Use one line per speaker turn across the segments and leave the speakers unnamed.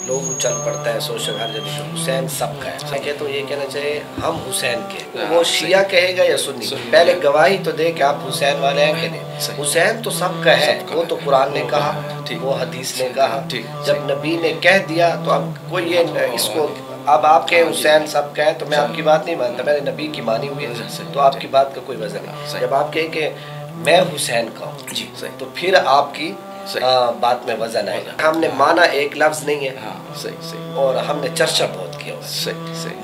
لوگوں چل پڑتا ہے سوشل ہر جگہ کہ حسین سب کا ہے. کہ تو یہ کہنا چاہیے ہم حسین کے، وہ شیعہ کہے گا یا سنی، پہلے گواہی تو دے کہ آپ حسین والے ہیں کہ نہیں. حسین تو سب کا ہے، وہ تو قرآن نے کہا، وہ حدیث نے کہا. جب نبی نے کہہ دیا تو اب کوئی یہ اس کو اب آپ کے حسین سب کا ہے تو میں آپ کی بات نہیں مانتا، میں نے نبی کی مانی ہوئی ہے تو آپ کی بات کا کوئی وزن نہیں. جب آپ کہیں کہ میں حسین کا ہوں تو پھر آپ کی بات میں وزن آئے گا. ہم نے مانا ایک لفظ نہیں ہے اور ہم نے چرچا بہت کیا ہوا.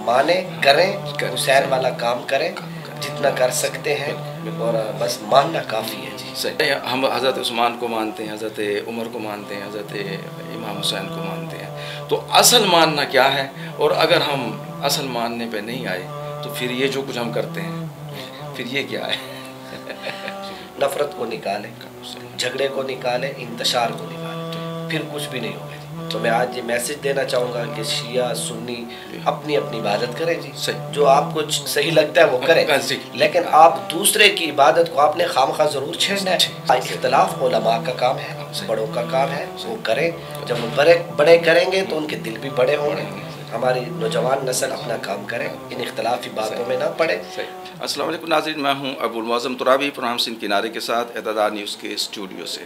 مانے کریں، حسین والا کام کریں جتنا کر سکتے ہیں اور بس ماننا کافی ہے.
جی ہم حضرت عثمان کو مانتے ہیں، حضرت عمر کو مانتے ہیں، حضرت امام حسین کو مانتے ہیں، تو اصل ماننا کیا ہے؟ اور اگر ہم اصل ماننے پہ نہیں آئے تو پھر یہ جو کچھ ہم کرتے ہیں پھر یہ کیا ہے؟
نفرت کو نکالیں، جھگڑے کو نکالیں، انتشار کو نکالیں، پھر کچھ بھی نہیں ہوگا. تو میں آج یہ میسج دینا چاہوں گا کہ شیعہ سنی اپنی اپنی عبادت کریں جی، جو آپ کو صحیح لگتا ہے وہ کریں، لیکن آپ دوسرے کی عبادت کو آپ نے خامخواہ ضرور چھیڑنا ہے. اختلاف علماء کا کام ہے، بڑوں کا کام ہے، وہ کریں. جب وہ بڑے کریں گے تو ان کے دل بھی بڑے ہوں گے. ہماری نوجوان نسل اپنا کام کرے، ان اختلافی باتوں میں نہ پڑے.
السلام علیکم ناظرین، میں ہوں ابو المعظم ترابی، پروگرام سندھ کنارے کے ساتھ اعتدال نیوز کے اسٹوڈیو سے.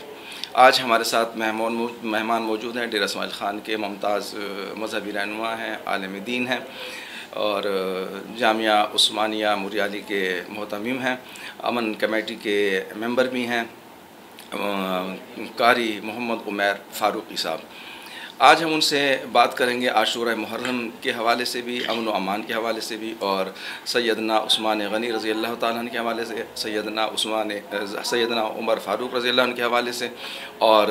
آج ہمارے ساتھ مہمان موجود ہیں. ڈیرہ اسماعیل خان کے ممتاز مذہبی رہنما ہیں، عالم دین ہیں اور جامعہ عثمانیہ موریالی کے مہتمم ہیں، امن کمیٹی کے ممبر بھی ہیں، قاری محمد عمیر فاروقی صاحب. آج ہم ان سے بات کریں گے عاشورہ محرم کے حوالے سے بھی، امن و امان کے حوالے سے بھی، اور سیدنا عثمان غنی رضی اللہ تعالیٰ عنہ کے حوالے سے، سیدنا عمر فاروق رضی اللہ عنہ کے حوالے سے، اور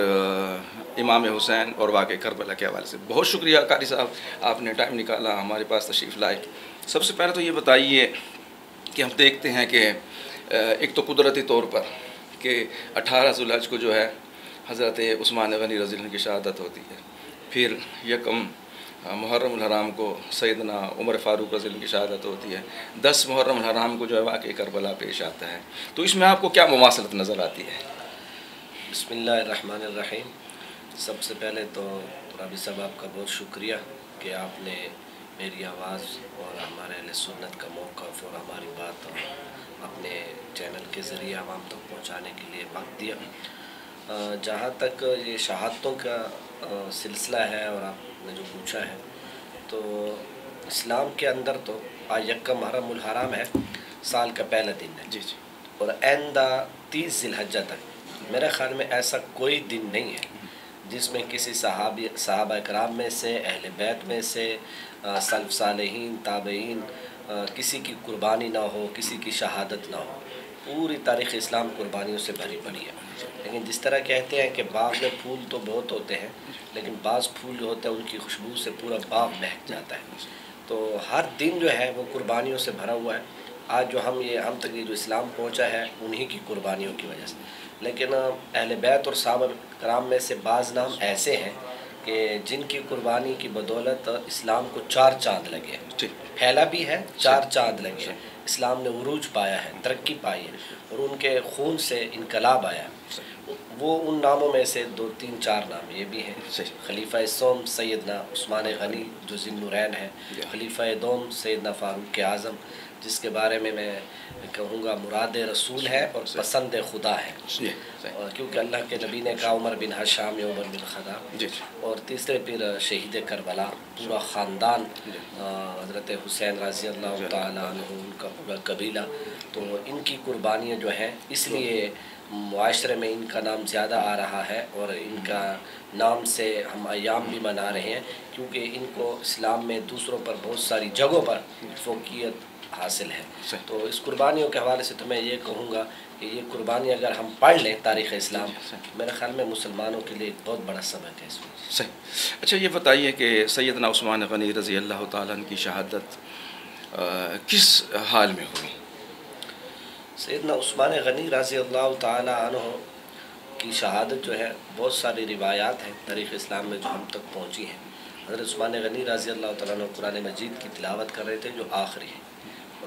امام حسین اور واقعہ کربلا کے حوالے سے. بہت شکریہ قاری صاحب، آپ نے ٹائم نکالا ہمارے پاس تشریف لائے. سب سے پہلے تو یہ بتائیے کہ ہم دیکھتے ہیں کہ ایک تو قدرتی طور پر کہ 18 ذوالحج کو جو ہے حضرت عثمان غنی رضی اللہ عنہ کی شہادت ہوتی ہے، پھر یکم محرم الحرام کو سیدنا عمر فاروق رضی اللہ عنہ کی شہادت ہوتی ہے، 10 محرم الحرام کو جو ہے واقعہ کربلا پیش آتا ہے. تو اس میں آپ کو کیا مماثلت نظر آتی ہے؟
بسم اللہ الرحمن الرحیم. سب سے پہلے تو رابی صاحب آپ کا بہت شکریہ کہ آپ نے میری آواز اور ہمارے اہل سنت کا موقف اور ہماری بات اپنے چینل کے ذریعے عوام تک پہنچانے کے لیے وقت دیا. جہاں تک یہ شہادتوں کا سلسلہ ہے اور آپ نے جو پوچھا ہے، تو اسلام کے اندر تو آج یکم محرم الحرام ہے، سال کا پہلا دن ہے
جی
اور آئندہ 30 ذی الحجہ تک میرے خیال میں ایسا کوئی دن نہیں ہے جس میں کسی صحابہ کرام میں سے، اہل بیت میں سے، سلف صالحین، تابعین، کسی کی قربانی نہ ہو، کسی کی شہادت نہ ہو. پوری تاریخ اسلام قربانیوں سے بھری پڑی ہے. لیکن جس طرح کہتے ہیں کہ باغ میں پھول تو بہت ہوتے ہیں لیکن بعض پھول جو ہوتے ہیں ان کی خوشبو سے پورا باغ مہک جاتا ہے. تو ہر دن جو ہے وہ قربانیوں سے بھرا ہوا ہے. آج جو ہم تک یہ جو اسلام پہنچا ہے انہی کی قربانیوں کی وجہ سے. لیکن اہل بیت اور صحابہ کرام میں سے بعض نام ایسے ہیں کہ جن کی قربانی کی بدولت اسلام کو 4 چاند لگے ہیں، پھیلا بھی ہے، 4 چاند لگے ہیں. اسلام نے عروج پایا ہے، ترقی پائی ہے اور ان کے خون سے انقلاب آیا. وہ ان ناموں میں سے 2 3 4 نام یہ بھی ہیں. خلیفہ سوم سیدنا عثمان غنی جو ذی النورین ہے، خلیفہ دوم سیدنا فاروق اعظم جس کے بارے میں کہوں گا مراد رسول ہے اور پسند خدا ہے، کیونکہ اللہ کے نبی نے کہا عمر بن حشام یا عمر بن خطاب. اور تیسرے پھر شہید کربلا، پورا خاندان، حضرت حسین رضی اللہ تعالیٰ عنہ، ان کا پورا قبیلہ. تو ان کی قربانیاں جو ہیں اس لیے معاشرے میں ان کا نام زیادہ آ رہا ہے اور ان کا نام سے ہم ایام بھی منا رہے ہیں، کیونکہ ان کو اسلام میں دوسروں پر بہت ساری جگہوں پر فوقیت حاصل ہے. تو اس قربانیوں کے حوالے سے تو میں یہ کہوں گا کہ یہ قربانی اگر ہم پڑھ لیں تاریخ اسلام، میرے خیال میں مسلمانوں کے لیے ایک بہت بڑا سبق ہے اس میں.
صحیح. اچھا یہ بتائیے کہ سیدنا عثمان غنی رضی اللہ تعالیٰ عنہ کی شہادت کس حال میں ہوئی؟
سیدنا عثمان غنی رضی اللہ تعالیٰ عنہ کی شہادت جو ہے بہت ساری روایات ہیں تاریخ اسلام میں جو ہم تک پہنچی ہیں. حضرت عثمان غنی رضی اللہ تعالیٰ عنہ قرآن مجید کی تلاوت کر رہے تھے جو آخری ہے،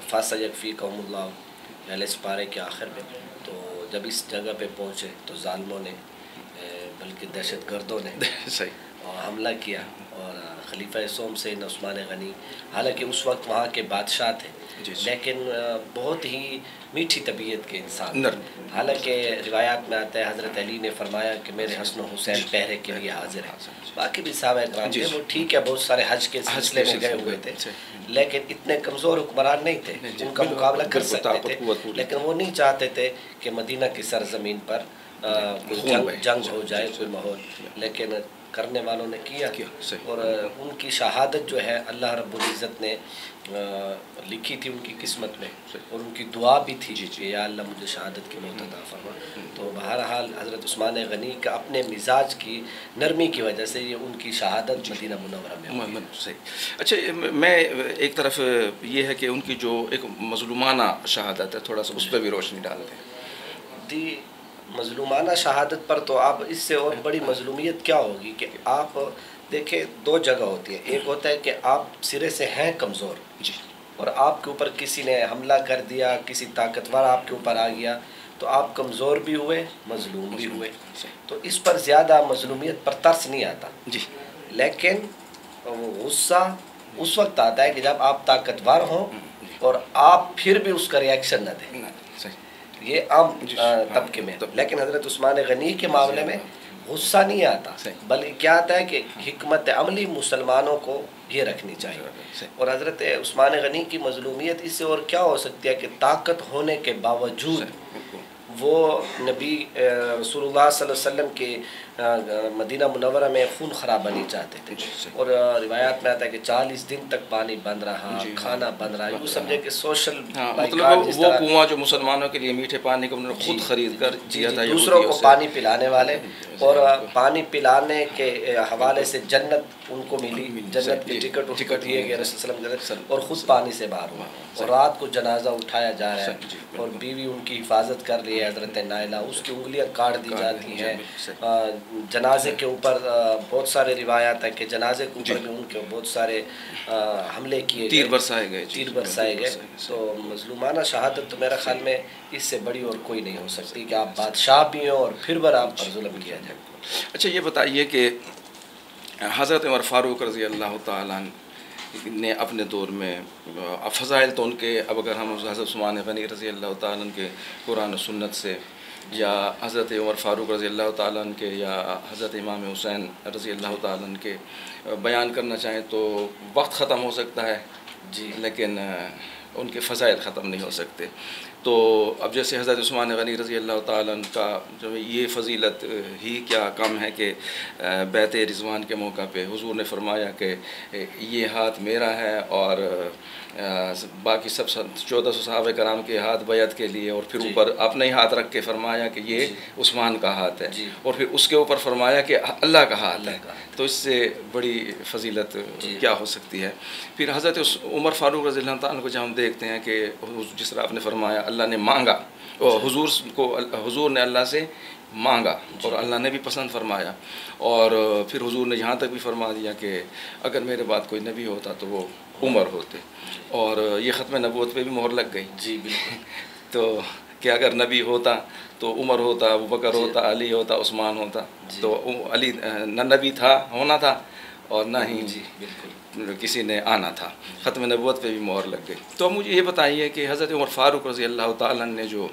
فَسَيَكْفِيكَهُمُ اللَّهُ پہلے سپارے کے آخر میں. تو جب اس جگہ پہ پہنچے تو ظالموں نے بلکہ دہشت گردوں نے حملہ کیا اور خلیفہ سوم سے عثمان غنی، حالانکہ اس وقت وہاں کے بادشاہ تھے، لیکن بہت ہی میٹھی طبیعت کے انسان، حالانکہ روایات میں آتا ہے حضرت علی نے فرمایا کہ میرے حسن و حسین پہرے کے لیے حاضر ہیں. باقی بھی صحابہ اکرام تھے، وہ ٹھیک ہے بہت سارے حج کے سلسلے میں گئے ہوئے تھے، لیکن اتنے کمزور حکمران نہیں تھے، ان کا مقابلہ کر سکتے تھے، لیکن وہ نہیں چاہتے تھے کہ مدینہ کی سرزمین پر کوئی جنگ ہو جائے، کوئی ماحول، لیکن کرنے والوں نے کیا. اور ان کی شہادت جو ہے اللہ رب العزت نے لکھی تھی ان کی قسمت میں، اور ان کی دعا بھی تھی کہ یا اللہ مجھے شہادت کی موت عطا فرما. تو بہرحال حضرت عثمان غنی کا اپنے مزاج کی نرمی کی وجہ سے یہ ان کی شہادت مدینہ منورہ میں
صحیح. اچھا، میں ایک طرف یہ ہے کہ ان کی جو ایک مظلومانہ شہادت ہے، تھوڑا سا اس پہ بھی روشنی ڈال دیں.
دی مظلومانہ شہادت پر تو آپ اس سے اور بڑی مظلومیت کیا ہوگی کہ آپ دیکھیں دو جگہ ہوتی ہے. ایک ہوتا ہے کہ آپ سرے سے ہیں کمزور اور آپ کے اوپر کسی نے حملہ کر دیا، کسی طاقتور آپ کے اوپر آ گیا تو آپ کمزور بھی ہوئے، مظلوم بھی ہوئے، تو اس پر زیادہ مظلومیت پر ترس نہیں آتا. لیکن غصہ اس وقت آتا ہے کہ جب آپ طاقتور ہوں اور آپ پھر بھی اس کا ریاکشن نہ دیں. یہ عام طبقے میں. لیکن حضرت عثمان غنی کے معاملے میں غصہ نہیں آتا، بلکہ کیا آتا ہے کہ حکمت عملی مسلمانوں کو یہ رکھنی چاہیے. اور حضرت عثمان غنی کی مظلومیت اس سے اور کیا ہو سکتی ہے کہ طاقت ہونے کے باوجود وہ نبی رسول اللہ صلی اللہ علیہ وسلم کے مدینہ منورہ میں خون خرابہ نہیں چاہتے تھے. اور روایات میں آتا ہے کہ 40 دن تک پانی بند رہا، کھانا بند رہا. یوں سمجھے کہ سوشل
مطلب وہ کنواں جو مسلمانوں کے لیے میٹھے پانی کو انہوں نے خود خرید کر دیا تھا
دوسروں کو پانی پلانے والے، اور پانی پلانے کے حوالے سے جنت ان کو ملی، جنت کی ٹکٹ دیے گئے رسول صلی اللہ علیہ وسلم، اور خود پانی سے باہر ہوا. اور رات کو جنازہ اٹھایا جا رہا ہے اور بیوی ان کی حفاظت کر رہی ہے حضرت نائلہ، اس کی انگلیاں کاٹ دی جاتی ہیں. جنازے کے اوپر بہت سارے روایات ہیں کہ جنازے کے اوپر بھی ان کے بہت سارے حملے کیے گئے، تیر برسائے گئے. تو مظلومانہ شہادت تو میرا خیال میں اس سے بڑی اور کوئی نہیں ہو سکتی کہ آپ بادشاہ بھی ہوں اور پھر بر آپ پر ظلم کیا جائے.
اچھا یہ بتائیے کہ حضرت عمر فاروق رضی اللہ تعالیٰ نے اپنے دور میں فضائل تو ان کے، اب اگر ہم حضرت عثمان غنی رضی اللہ تعالیٰ کے قرآن و سنت سے، یا حضرت عمر فاروق رضی اللہ تعالیٰ کے، یا حضرت امام حسین رضی اللہ تعالیٰ کے بیان کرنا چاہیں تو وقت ختم ہو سکتا ہے لیکن ان کے فضائل ختم نہیں ہو سکتے. تو اب جیسے حضرت عثمان غنی رضی اللہ تعالیٰ کا جو یہ فضیلت ہی کیا کم ہے کہ بیعت رضوان کے موقع پہ حضور نے فرمایا کہ یہ ہاتھ میرا ہے، اور باقی سب 1400 صحابہ کرام کے ہاتھ بیعت کے لیے، اور پھر اوپر اپنا ہی ہاتھ رکھ کے فرمایا کہ یہ عثمان کا ہاتھ ہے، اور پھر اس کے اوپر فرمایا کہ اللہ کا ہاتھ ہے. تو اس سے بڑی فضیلت کیا ہو سکتی ہے. پھر حضرت عمر فاروق رضی اللہ تعالیٰ کو جب ہم دیکھتے ہیں کہ جس طرح آپ نے فرمایا اللہ نے مانگا، اور حضور نے اللہ سے مانگا اور اللہ نے بھی پسند فرمایا، اور پھر حضور نے یہاں تک بھی فرما دیا کہ اگر میرے بعد کوئی نبی ہوتا تو وہ عمر ہوتے، اور یہ ختم نبوت پہ بھی مہر لگ گئی.
جی بالکل.
تو کہ اگر نبی ہوتا تو عمر ہوتا، ابو بکر ہوتا، علی ہوتا، عثمان ہوتا. تو علی نہ نبی ہونا تھا اور نہ ہی کسی نے آنا تھا. ختم نبوت پہ بھی مہر لگ گئی. تو مجھے یہ بتائیے کہ حضرت عمر فاروق رضی اللہ تعالیٰ نے جو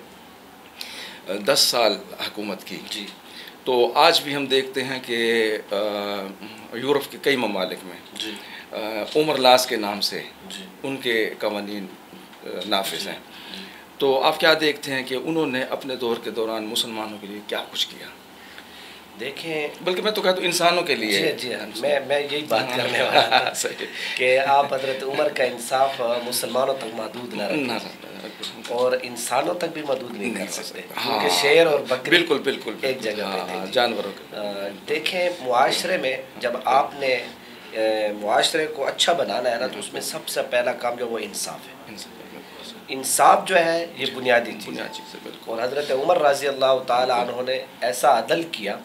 10 سال حکومت کی، تو آج بھی ہم دیکھتے ہیں کہ یورپ کے کئی ممالک میں عمر لاس کے نام سے ان کے قوانین نافذ ہیں. تو آپ کیا دیکھتے ہیں کہ انہوں نے اپنے دور کے دوران مسلمانوں کے لیے کیا کچھ کیا؟
دیکھیں،
بلکہ میں تو کہتا ہوں انسانوں کے لیے.
جی میں یہی بات کرنے والا تھا کہ آپ حضرت عمر کا انصاف مسلمانوں تک محدود نہ رکھیں اور انسانوں تک بھی محدود نہیں کر سکتے، کیونکہ شیر اور بکری بالکل ایک جگہ پہ تھے جانوروں کے. دیکھیں معاشرے میں جب آپ نے معاشرے کو اچھا بنانا ہے نا، تو اس میں سب سے پہلا کام جو وہ انصاف ہے. انصاف جو ہے یہ بنیادی چیز ہے. اور حضرت عمر رضی اللہ تعالیٰ عنہ نے ایسا عدل کیا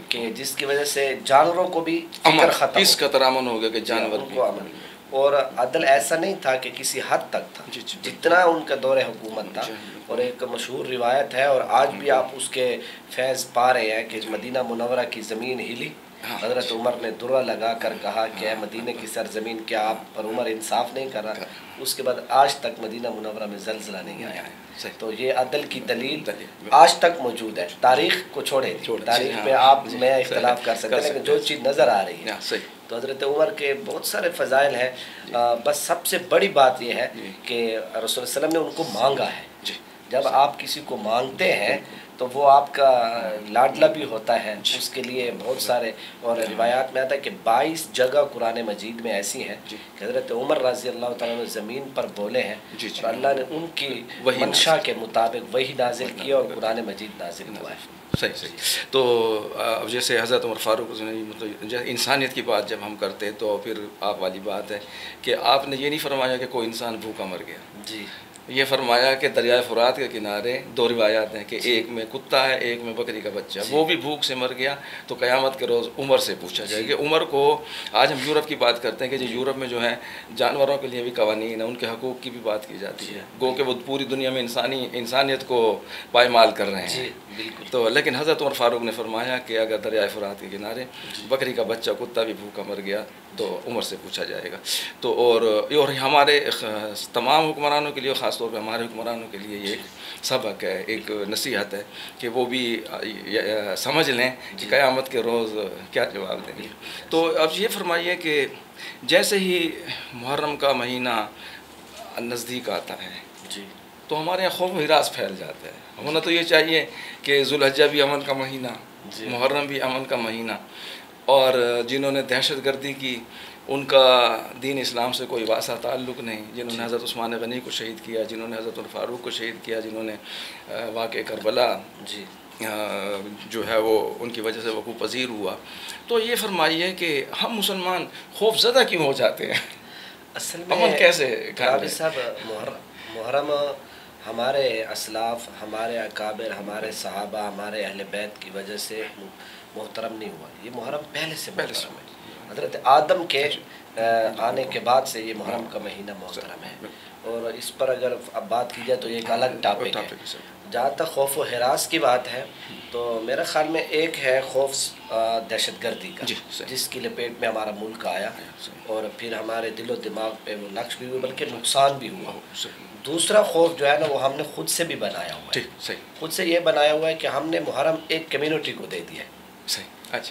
کہ جس کی وجہ سے جانوروں کو بھی فکر ختم،
اس کا ترامن ہو گیا کہ جانور
کو امن. اور عدل ایسا نہیں تھا کہ کسی حد تک تھا، جتنا ان کا دور حکومت تھا. اور ایک مشہور روایت ہے اور آج بھی آپ اس کے فیض پا رہے ہیں کہ مدینہ منورہ کی زمین ہلی حضرت عمر نے درہ لگا کر کہا کہ اے مدینہ کی سرزمین کیا آپ پر عمر انصاف نہیں کر رہا؟ اس کے بعد آج تک مدینہ منورہ میں زلزلہ نہیں آیا. تو یہ عدل کی دلیل آج تک موجود ہے. تاریخ کو چھوڑے تاریخ میں آپ میں اختلاف کر سکتے ہیں لیکن جو چیز نظر آ رہی ہے تو حضرت عمر کے بہت سارے فضائل ہیں. بس سب سے بڑی بات یہ ہے کہ رسول اللہ علیہ وسلم نے ان کو مانگا ہے. جب آپ کسی کو مانگتے ہیں تو وہ آپ کا لاڈلا بھی ہوتا ہے. اس کے لیے بہت سارے اور روایات میں آتا ہے کہ 22 جگہ قرآن مجید میں ایسی ہیں کہ حضرت عمر رضی اللہ تعالیٰ نے زمین پر بولے ہیں اور اللہ نے ان کی منشا کے مطابق وہی نازل کیا اور قرآن مجید نازل ہوا ہے.
صحیح. تو اب جیسے حضرت عمر فاروق مطلب انسانیت کی بات جب ہم کرتے ہیں تو پھر آپ والی بات ہے کہ آپ نے یہ نہیں فرمایا کہ کوئی انسان بھوکا مر گیا.
جی.
یہ فرمایا کہ دریائے فرات کے کنارے 2 روایات ہیں کہ ایک میں کتا ہے ایک میں بکری کا بچہ. وہ بھی بھوک سے مر گیا. تو قیامت کے روز عمر سے پوچھا جائے کہ عمر کو آج ہم یورپ کی بات کرتے ہیں کہ جو یورپ میں جو ہے جانوروں کے لیے بھی قوانین ہیں ان کے حقوق کی بھی بات کی جاتی ہے گو کہ وہ پوری دنیا میں انسانیت کو پائمال کر رہے ہیں. تو لیکن حضرت عمر فاروق نے فرمایا کہ اگر دریائے فرات کے کنارے بکری کا بچہ کتا بھی بھوکا مر گیا تو عمر سے پوچھا جائے گا. تو اور ہمارے تمام حکمرانوں کے لیے خاص طور پہ ہمارے حکمرانوں کے لیے یہ ایک سبق ہے ایک نصیحت ہے کہ وہ بھی سمجھ لیں کہ قیامت کے روز کیا جواب دیں گے. تو اب یہ فرمائیے کہ جیسے ہی محرم کا مہینہ نزدیک آتا ہے تو ہمارے یہاں خوف و ہراس پھیل جاتا ہے. ہونا تو یہ چاہیے کہ ذوالحجہ بھی امن کا مہینہ محرم بھی امن کا مہینہ اور جنہوں نے دہشت گردی کی ان کا دین اسلام سے کوئی واسطہ تعلق نہیں. جنہوں نے حضرت عثمان غنی کو شہید کیا جنہوں نے حضرت الفاروق کو شہید کیا جنہوں نے واقع کربلا جو ہے وہ ان کی وجہ سے وقوع پذیر ہوا. تو یہ فرمائیے کہ ہم مسلمان خوف زدہ کیوں ہو جاتے ہیں؟
اصل میں
امن کیسے
صاحب محرم ہمارے اسلاف ہمارے اکابر ہمارے صحابہ ہمارے اہل بیت کی وجہ سے محترم نہیں ہوا. یہ محرم پہلے سے محترم ہے. حضرت آدم کے آنے کے بعد سے یہ محرم کا مہینہ محترم ہے. اور اس پر اگر اب بات کی جائے تو یہ ایک الگ ٹاپک ہے. جہاں تک خوف و ہراس کی بات ہے تو میرے خیال میں ایک ہے خوف دہشت گردی کا جس کی لپیٹ میں ہمارا ملک آیا اور پھر ہمارے دل و دماغ پہ وہ نقش بھی ہوئے بلکہ نقصان بھی ہوا. دوسرا خوف جو ہے نا وہ ہم نے خود سے بھی بنایا ہوا ہے. خود سے یہ بنایا ہوا ہے کہ ہم نے محرم ایک کمیونٹی کو دے دیا ہے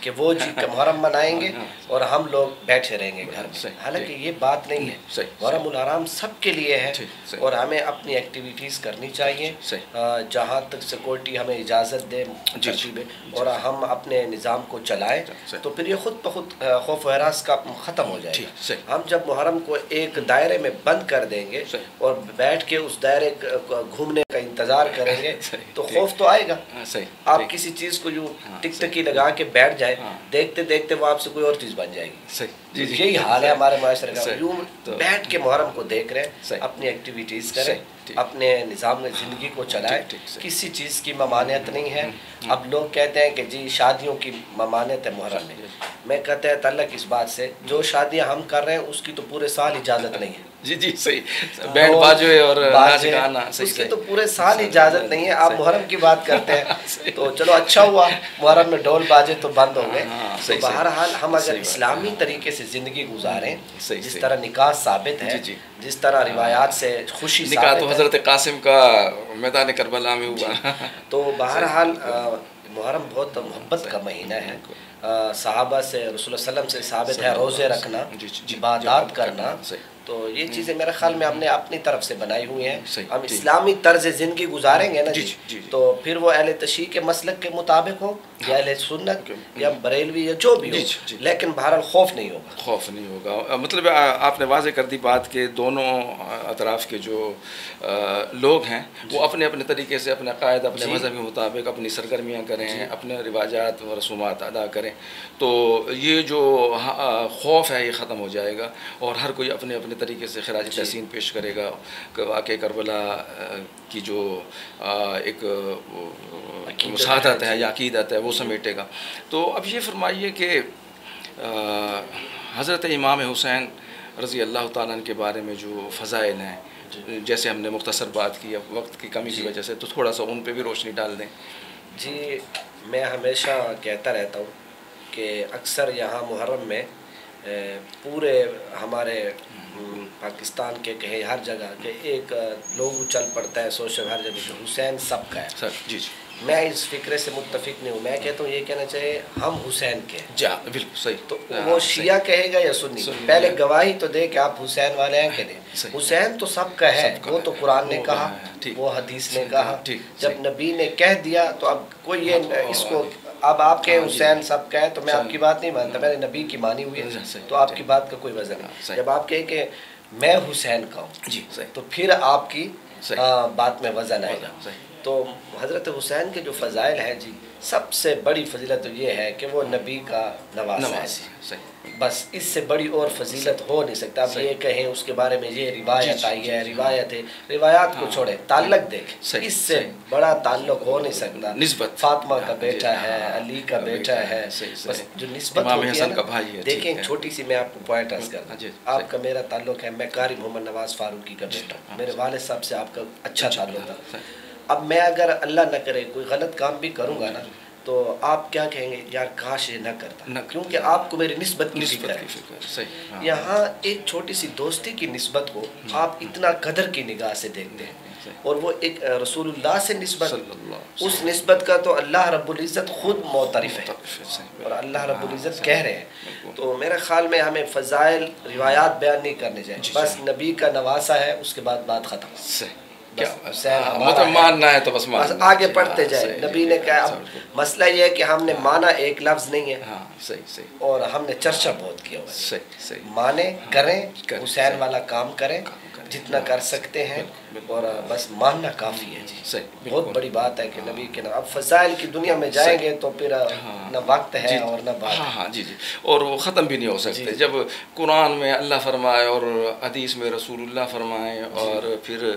کہ وہ محرم منائیں گے اور ہم لوگ بیٹھے رہیں گے گھر میں. حالانکہ یہ بات نہیں ہے. محرم الحرام سب کے لیے ہے اور ہمیں اپنی ایکٹیویٹیز کرنی چاہیے جہاں تک سیکورٹی ہمیں اجازت دے اور ہم اپنے نظام کو چلائیں تو پھر یہ خود بخود خوف و ہراس کا ختم ہو جائے گا. ہم جب محرم کو ایک دائرے میں بند کر دیں گے اور بیٹھ کے اس دائرے گھومنے کا انتظار کریں گے تو خوف تو آئے گا. آپ کسی چیز کو یوں ٹک ٹکی لگا کے بیٹھ جائے دیکھتے دیکھتے وہ آپ سے کوئی اور چیز بن جائے گی. یہی حال ہے ہمارے معاشرے کا. یوں بیٹھ کے محرم کو دیکھ رہے اپنی ایکٹیویٹیز کریں اپنے نظام میں زندگی کو چلائے. کسی چیز کی ممانعت نہیں ہے. اب لوگ کہتے ہیں کہ جی شادیوں کی ممانعت ہے محرم میں. میں کہتا ہے تعلق اس بات سے جو شادیاں ہم کر رہے ہیں اس کی تو پورے سال اجازت نہیں ہے.
صحیح. بینڈ باجے اور ناچ گانا
اس کی تو پورے سال اجازت نہیں ہے. آپ محرم کی بات کرتے ہیں تو چلو اچھا ہوا محرم میں ڈول باجے تو بند ہو گئے. تو بہرحال ہم اگر اسلامی طریقے سے زندگی گزاریں جس طرح نکاح ثابت ہے جس طرح روایات سے خوشی
نکاح تو حضرت قاسم کا میدان کربلا میں ہوا
تو بہرحال محرم بہت محبت کا مہینہ ہے. صحابہ سے رسول اللہ علیہ وسلم سے ثابت ہے روزے رکھنا عبادات کرنا. تو یہ چیزیں میرے خیال میں ہم نے اپنی طرف سے بنائی ہوئی ہیں. ہم اسلامی طرز زندگی گزاریں گے نا تو پھر وہ اہل تشیع کے مسلک کے مطابق ہو یا اہل سنت یا بریلوی یا جو بھی ہو لیکن بہرحال خوف نہیں
ہوگا. مطلب آپ نے واضح کر دی بات کہ دونوں اطراف کے جو لوگ ہیں وہ اپنے اپنے طریقے سے اپنے عقائد اپنے مذہب کے مطابق اپنی سرگرمیاں کریں اپنے رواجات و رسومات ادا کریں. تو یہ جو خوف ہے یہ ختم ہو جائے گا اور ہر کوئی اپنے اپنے طریقے سے خراج تحسین پیش کرے گا. واقع کربلا کی جو ایک مساعدت ہے یا عقیدت ہے وہ سمیٹے گا. تو اب یہ فرمائیے کہ حضرت امام حسین رضی اللہ تعالیٰ عنہ کے بارے میں جو فضائل ہیں جیسے ہم نے مختصر بات کی اب وقت کی کمی کی وجہ سے تو تھوڑا سا ان پہ بھی روشنی ڈال دیں.
جی میں ہمیشہ کہتا رہتا ہوں کہ اکثر یہاں محرم میں پورے ہمارے پاکستان کے کہیں ہر جگہ کہ ایک لوگ چل پڑتا ہے سوشل ہر جگہ کہ حسین سب کا ہے.
سر جی جی
میں اس فکرے سے متفق نہیں ہوں. میں کہتا ہوں یہ کہنا چاہیے ہم حسین کے ہیں.
جی بالکل صحیح.
تو وہ شیعہ کہے گا یا سنی پہلے گواہی تو دے کہ آپ حسین والے ہیں کہ نہیں. حسین تو سب کا ہے. وہ تو قرآن نے کہا, وہ حدیث نے کہا. جب نبی نے کہہ دیا تو اب کوئی یہ اس کو اب آپ کے حسین سب کا ہے تو میں آپ کی بات نہیں مانتا. میں نے نبی کی مانی ہوئی ہے تو آپ کی بات کا کوئی وزن نہیں. جب آپ کہیں کہ میں حسین کا ہوں تو پھر آپ کی بات میں وزن آئے گا. تو حضرت حسین کے جو فضائل ہیں جی, سب سے بڑی فضیلت تو یہ ہے کہ وہ نبی کا نواسا ہے. بس اس سے بڑی اور فضیلت ہو نہیں سکتا. اب یہ کہیں اس کے بارے میں یہ روایت آئی ہے, روایت ہے, روایات کو چھوڑیں, تعلق دیکھیں, اس سے بڑا تعلق ہو نہیں سکتا.
نسبت
فاطمہ کا بیٹا ہے, علی کا بیٹا ہے, بس جو نسبت ہوتی ہے نا. دیکھیں چھوٹی سی میں آپ کو پوائنٹ عرض کرتا ہوں. آپ کا میرا تعلق ہے, میں قاری محمد نواز فاروقی کا بیٹا ہوں. میرے والد صاحب سے آپ کا اچھا تعلق تھا. اب میں اگر اللہ نہ کرے کوئی غلط کام بھی کروں گا نا تو آپ کیا کہیں گے, یار کاش یہ نہ کرتا, کیونکہ آپ کو میری نسبت کی فکر ہے. یہاں ایک چھوٹی سی دوستی کی نسبت کو آپ اتنا قدر کی نگاہ سے دیکھتے ہیں, اور وہ ایک رسول اللہ سے نسبت, اس نسبت کا تو اللہ رب العزت خود معترف ہے اور اللہ رب العزت کہہ رہے ہیں. تو میرے خیال میں ہمیں فضائل روایات بیان نہیں کرنے چاہیے, بس نبی کا نواسا ہے, اس کے بعد بات ختم.
مطلب ماننا ہے تو بس
آگے پڑھتے جائے. نبی نے کہا, مسئلہ یہ ہے کہ ہم نے مانا ایک لفظ نہیں ہے اور ہم نے چرچا بہت کیا ہوا ہے. مانے کریں, حسین والا کام کریں جتنا کر سکتے ہیں, اور بس ماننا کافی ہے جی. بہت بڑی بات ہے کہ نبی کے نام. اب فضائل کی دنیا میں جائیں گے تو پھر نہ وقت ہے اور نہ بات.
ہاں جی جی, اور وہ ختم بھی نہیں ہو سکتے. جب قرآن میں اللہ فرمائے اور حدیث میں رسول اللہ فرمائے, اور پھر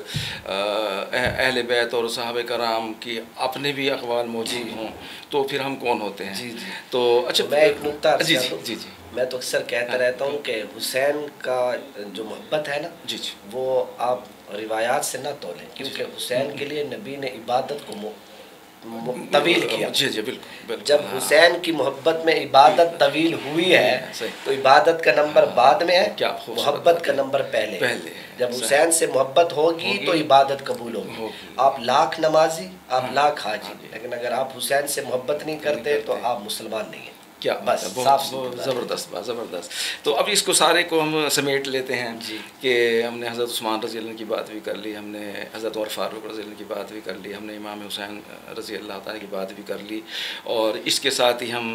اہل بیت اور صحابہ کرام کی اپنے بھی اقوال موجود ہوں, تو پھر ہم کون ہوتے ہیں. تو اچھا
میں ایک نقطہ
جی جی جی
میں تو اکثر کہتا رہتا ہوں کہ حسین کا جو محبت ہے نا
جی جی
وہ آپ روایات سے نہ تولیں, کیونکہ حسین کے لیے نبی نے عبادت کو طویل کیا.
جی جی بالکل.
جب حسین کی محبت میں عبادت طویل ہوئی ہے تو عبادت کا نمبر بعد میں ہے, محبت کا نمبر پہلے. جب حسین سے محبت ہوگی تو عبادت قبول ہوگی. آپ لاکھ نمازی, آپ لاکھ حاجی, لیکن اگر آپ حسین سے محبت نہیں کرتے تو آپ مسلمان نہیں ہیں.
کیا بات ہے, بہت زبردست بات, زبردست. تو اب اس کو سارے کو ہم سمیٹ لیتے ہیں کہ ہم نے حضرت عثمان رضی اللہ عنہ کی بات بھی کر لی, ہم نے حضرت عمر فاروق رضی اللہ عنہ کی بات بھی کر لی, ہم نے امام حسین رضی اللہ تعالیٰ کی بات بھی کر لی, اور اس کے ساتھ ہی ہم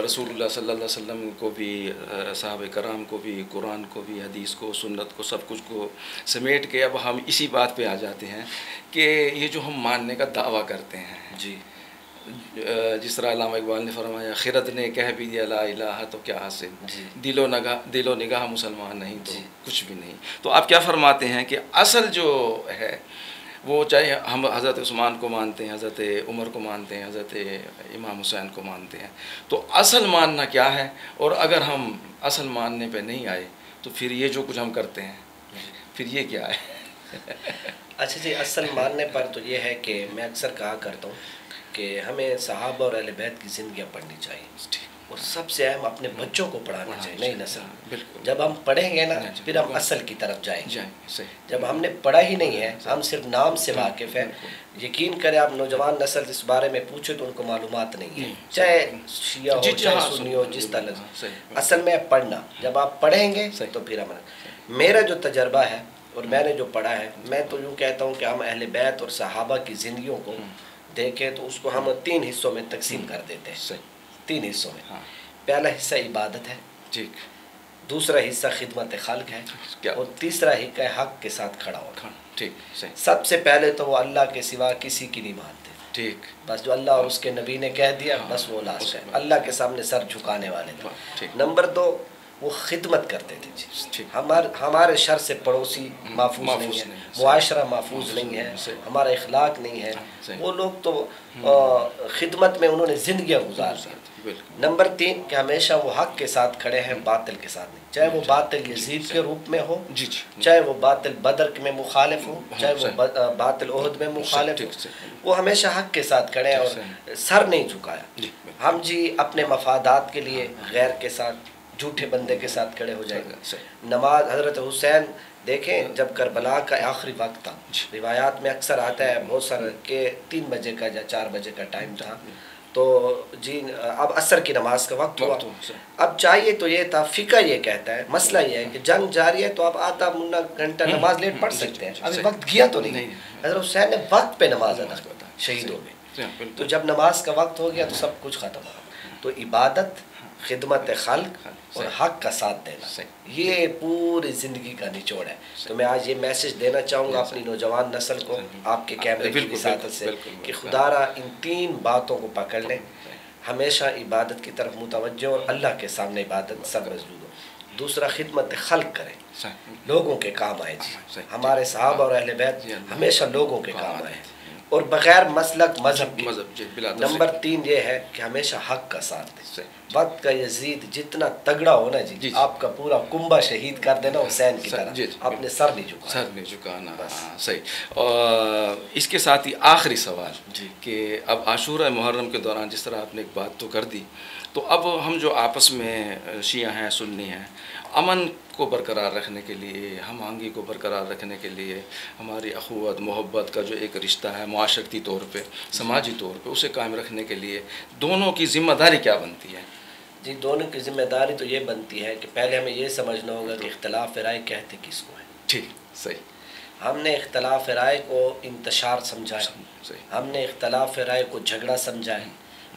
رسول اللہ صلی اللہ علیہ وسلم کو بھی, صحابہ کرام کو بھی, قرآن کو بھی, حدیث کو, سنت کو, سب کچھ کو سمیٹ کے اب ہم اسی بات پہ آ جاتے ہیں کہ یہ جو ہم ماننے کا دعویٰ کرتے ہیں جی, جس طرح علامہ اقبال نے فرمایا, خرد نے کہہ بھی دیا لا الہ تو کیا حاصل, دل و نگاہ مسلمان نہیں تو کچھ بھی نہیں. تو آپ کیا فرماتے ہیں کہ اصل جو ہے وہ, چاہے ہم حضرت عثمان کو مانتے ہیں, حضرت عمر کو مانتے ہیں, حضرت امام حسین کو مانتے ہیں, تو اصل ماننا کیا ہے, اور اگر ہم اصل ماننے پہ نہیں آئے تو پھر یہ جو کچھ ہم کرتے ہیں پھر یہ کیا ہے.
اچھا جی, اصل ماننے پر تو یہ ہے کہ میں اکثر کہا کرتا ہوں کہ ہمیں صحابہ اور اہل بیت کی زندگیاں پڑھنی چاہیے, اور سب سے اہم اپنے بچوں کو پڑھانا چاہیے, نئی نسل. جب ہم پڑھیں گے نا پھر ہم اصل کی طرف جائیں گے. جب ہم نے پڑھا ہی نہیں ہے, ہم صرف نام سے واقف ہیں, یقین کریں آپ نوجوان نسل اس بارے میں پوچھے تو ان کو معلومات نہیں ہے, چاہے شیعہ ہو چاہے سنی ہو, جس طرح. اصل میں پڑھنا, جب آپ پڑھیں گے تو پھر ہم. میرا جو تجربہ ہے اور میں نے جو پڑھا ہے, میں تو یوں کہتا ہوں کہ ہم اہل بیت اور صحابہ کی زندگیوں کو دیکھیں تو اس کو ہم 3 حصوں میں تقسیم کر دیتے ہیں. 3 حصوں میں. پہلا حصہ عبادت ہے, دوسرا حصہ خدمت خلق ہے, اور تیسرا حصہ حق کے ساتھ کھڑا ہونا. سب سے پہلے تو وہ اللہ کے سوا کسی کی نہیں مانتے, بس جو اللہ اور اس کے نبی نے کہہ دیا بس وہ لاسٹ ہے, اللہ کے سامنے سر جھکانے والے تھے. نمبر 2 وہ خدمت کرتے تھے. ہمارے شر سے پڑوسی محفوظ نہیں ہے, معاشرہ محفوظ نہیں ہے, ہمارا اخلاق نہیں ہے. وہ لوگ تو خدمت میں انہوں نے زندگیاں گزار دی.
بالکل۔
نمبر 3 کہ ہمیشہ وہ حق کے ساتھ کھڑے ہیں، باطل کے ساتھ نہیں، چاہے وہ باطل یزید کے روپ میں ہو،
جی جی،
چاہے وہ باطل بدر میں مخالف ہو، چاہے وہ باطل احد میں مخالف ہو، وہ ہمیشہ حق کے ساتھ کھڑے ہیں اور سر نہیں جھکایا۔ ہم جی اپنے مفادات کے لیے غیر کے ساتھ، جھوٹے بندے کے ساتھ کھڑے ہو جائیں گے۔ نماز حضرت حسین دیکھیں جب کربلا کا آخری وقت تھا، روایات میں اکثر آتا ہے بہت سارے کہ 3 بجے کا یا 4 بجے کا ٹائم تھا، تو جی اب عصر کی نماز کا وقت ہوا۔ اب چاہیے تو یہ تھا، فقہ یہ کہتا ہے، مسئلہ یہ ہے کہ جنگ جاری ہے تو آپ آدھا منا گھنٹہ نماز لیٹ پڑھ سکتے ہیں، ابھی وقت گیا تو نہیں۔ حضرت حسین نے وقت پہ نماز ادا کی، شہید ہو گئے۔ تو جب نماز کا وقت ہو گیا تو سب کچھ ختم ہو۔ تو عبادت، خدمت خلق اور حق کا ساتھ دینا، یہ پوری زندگی کا نچوڑ ہے۔ تو میں آج یہ میسج دینا چاہوں گا اپنی نوجوان نسل کو، آپ کے کیمرے کی وساطت سے، کہ خدا را ان 3 باتوں کو پکڑ لیں، ہمیشہ عبادت کی طرف متوجہ اور اللہ کے سامنے عبادت سر مسجود ہو۔ دوسرا، خدمت خلق کریں، لوگوں کے کام آئے جی، ہمارے صحابہ اور اہل بیت ہمیشہ لوگوں کے کام آئے اور بغیر مسلک مذہب کے۔ نمبر 3 یہ ہے کہ ہمیشہ حق کا ساتھ دیں۔ وقت کا یزید جتنا تگڑا ہونا جی، آپ کا پورا کنبہ شہید کر دینا حسین کی طرح، اپنے سر نہیں
جھکانا، صحیح۔ اور اس کے ساتھ ہی آخری سوال کہ اب عاشورہ محرم کے دوران جس طرح آپ نے ایک بات تو کر دی، تو اب ہم جو آپس میں شیعہ ہیں، سنی ہیں، امن کو برقرار رکھنے کے لیے، ہم آہنگی کو برقرار رکھنے کے لیے، ہماری اخوت محبت کا جو ایک رشتہ ہے معاشرتی طور پہ، سماجی طور پہ، اسے قائم رکھنے کے لیے دونوں کی ذمہ داری کیا بنتی ہے؟
جی، دونوں کی ذمہ داری تو یہ بنتی ہے کہ پہلے ہمیں یہ سمجھنا ہوگا کہ اختلاف رائے کہتے کس کو ہے۔
ٹھیک، صحیح۔
ہم نے اختلاف رائے کو انتشار سمجھا ہے، ہم نے اختلاف رائے کو جھگڑا سمجھا ہے،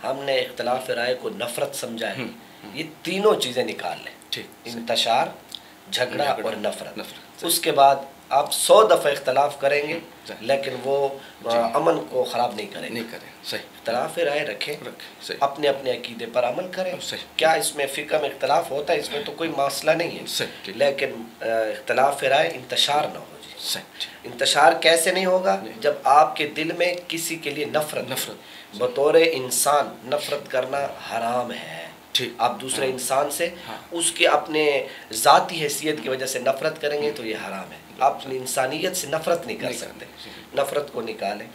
ہم نے اختلاف رائے کو نفرت سمجھا ہے۔ یہ تینوں چیزیں نکال لیں، انتشار، جھگڑا اور نفرت۔ اس کے بعد آپ 100 دفعہ اختلاف کریں گے لیکن وہ امن کو خراب نہیں کریں گے۔ اختلاف رائے رکھیں، اپنے اپنے عقیدے پر عمل کریں۔ کیا اس میں فقہ میں اختلاف ہوتا ہے؟ اس میں تو کوئی مسئلہ نہیں ہے، لیکن اختلاف رائے انتشار نہ ہو جی۔ انتشار کیسے نہیں ہوگا؟ جب آپ کے دل میں کسی کے لیے نفرت، بطور انسان نفرت کرنا حرام ہے۔ آپ دوسرے انسان سے اس کے اپنے ذاتی حیثیت کی وجہ سے نفرت کریں گے تو یہ حرام ہے۔ آپ اپنی انسانیت سے نفرت نہیں کر سکتے۔ نفرت کو نکالیں،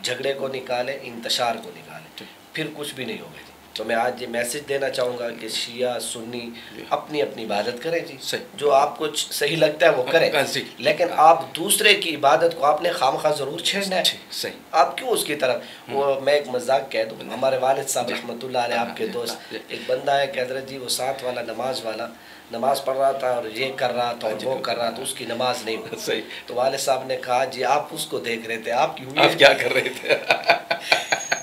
جھگڑے کو نکالیں، انتشار کو نکالیں، پھر کچھ بھی نہیں ہوگا۔ تو میں آج یہ میسج دینا چاہوں گا کہ شیعہ سنی اپنی اپنی عبادت کریں جی، جو آپ کو صحیح لگتا ہے وہ کریں، لیکن آپ دوسرے کی عبادت کو آپ نے خامخواہ ضرور چھیڑنا ہے۔ آپ کیوں اس کی طرف؟ وہ میں ایک مذاق کہہ دوں، ہمارے والد صاحب رحمۃ اللہ علیہ، آپ کے دوست، ایک بندہ ہے کہ حضرت جی وہ 7 والا نماز والا نماز پڑھ رہا تھا اور یہ کر رہا تھا اور وہ کر رہا تھا، اس کی نماز نہیں ہوئی۔ تو والد صاحب نے کہا جی آپ اس کو دیکھ رہے تھے، آپ
کیا کر رہے تھے؟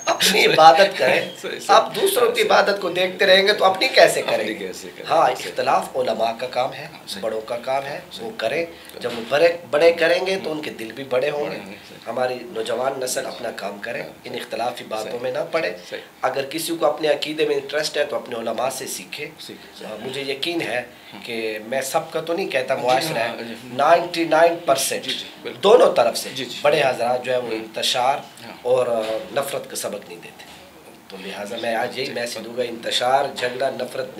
اپنی عبادت کریں۔ آپ دوسروں کی عبادت کو دیکھتے رہیں گے تو اپنی کیسے کریں گے؟ ہاں، اختلاف علماء کا کام ہے، بڑوں کا کام ہے، وہ کریں۔ جب وہ بڑے کریں گے تو ان کے دل بھی بڑے ہوں گے۔ ہماری نوجوان نسل اپنا کام کرے، ان اختلافی باتوں میں نہ پڑے۔ اگر کسی کو اپنے عقیدے میں انٹرسٹ ہے تو اپنے علماء سے سیکھے۔ مجھے یقین ہے کہ میں سب کا تو نہیں کہتا، معاشرہ ہے 99% دونوں طرف سے بڑے حضرات جو ہے وہ انتشار اور نفرت کا سبق نہیں دیتے۔ تو لہٰذا میں آج یہی میسج دوں گا، انتشار، جھگڑا، نفرت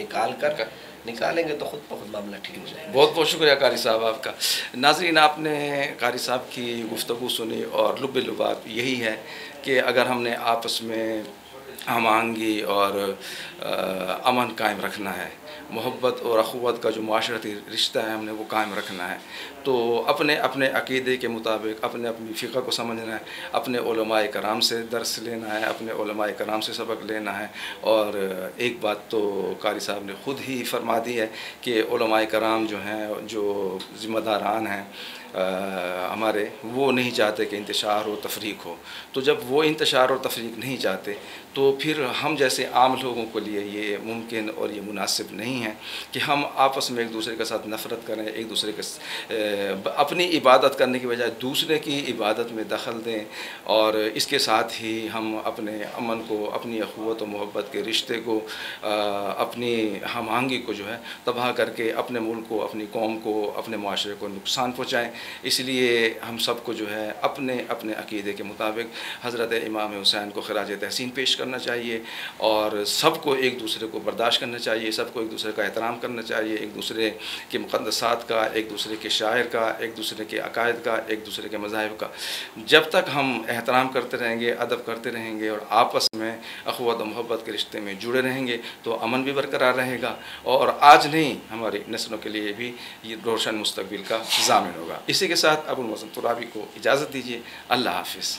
نکالیں گے تو خود بخود معاملہ ٹھیک ہو جائے گا۔
بہت بہت شکریہ قاری صاحب آپ کا۔ ناظرین، آپ نے قاری صاحب کی گفتگو سنی اور لب لباب یہی ہے کہ اگر ہم نے آپس میں ہم آہنگی اور امن قائم رکھنا ہے، محبت اور اخوت کا جو معاشرتی رشتہ ہے ہم نے وہ قائم رکھنا ہے، تو اپنے اپنے عقیدے کے مطابق اپنے اپنی فقہ کو سمجھنا ہے، اپنے علماء کرام سے درس لینا ہے، اپنے علماء کرام سے سبق لینا ہے۔ اور ایک بات تو قاری صاحب نے خود ہی فرما دی ہے کہ علماء کرام جو ہیں، جو ذمہ داران ہیں ہمارے، وہ نہیں چاہتے کہ انتشار و تفریق ہو۔ تو جب وہ انتشار اور تفریق نہیں چاہتے تو پھر ہم جیسے عام لوگوں کے لیے یہ ممکن اور یہ مناسب نہیں ہے کہ ہم آپس میں ایک دوسرے کے ساتھ نفرت کریں، ایک دوسرے کے اپنی عبادت کرنے کی بجائے دوسرے کی عبادت میں دخل دیں، اور اس کے ساتھ ہی ہم اپنے امن کو، اپنی اخوت و محبت کے رشتے کو، اپنی ہم آہنگی کو جو ہے تباہ کر کے اپنے ملک کو، اپنی قوم کو، اپنے معاشرے کو نقصان پہنچائیں۔ اس لیے ہم سب کو جو ہے اپنے اپنے عقیدے کے مطابق حضرت امام حسین کو خراج تحسین پیش کرنا چاہیے، اور سب کو ایک دوسرے کو برداشت کرنا چاہیے، سب کو ایک دوسرے کا احترام کرنا چاہیے، ایک دوسرے کے مقدسات کا، ایک دوسرے کے شاعر کا، ایک دوسرے کے عقائد کا، ایک دوسرے کے مذاہب کا جب تک ہم احترام کرتے رہیں گے، ادب کرتے رہیں گے اور آپس میں اخوت و محبت کے رشتے میں جڑے رہیں گے تو امن بھی برقرار رہے گا، اور آج نہیں ہماری نسلوں کے لیے بھی یہ روشن مستقبل کا ضامن ہوگا۔ اسی کے ساتھ ابو المحسن ترابی کو اجازت دیجیے، اللہ حافظ۔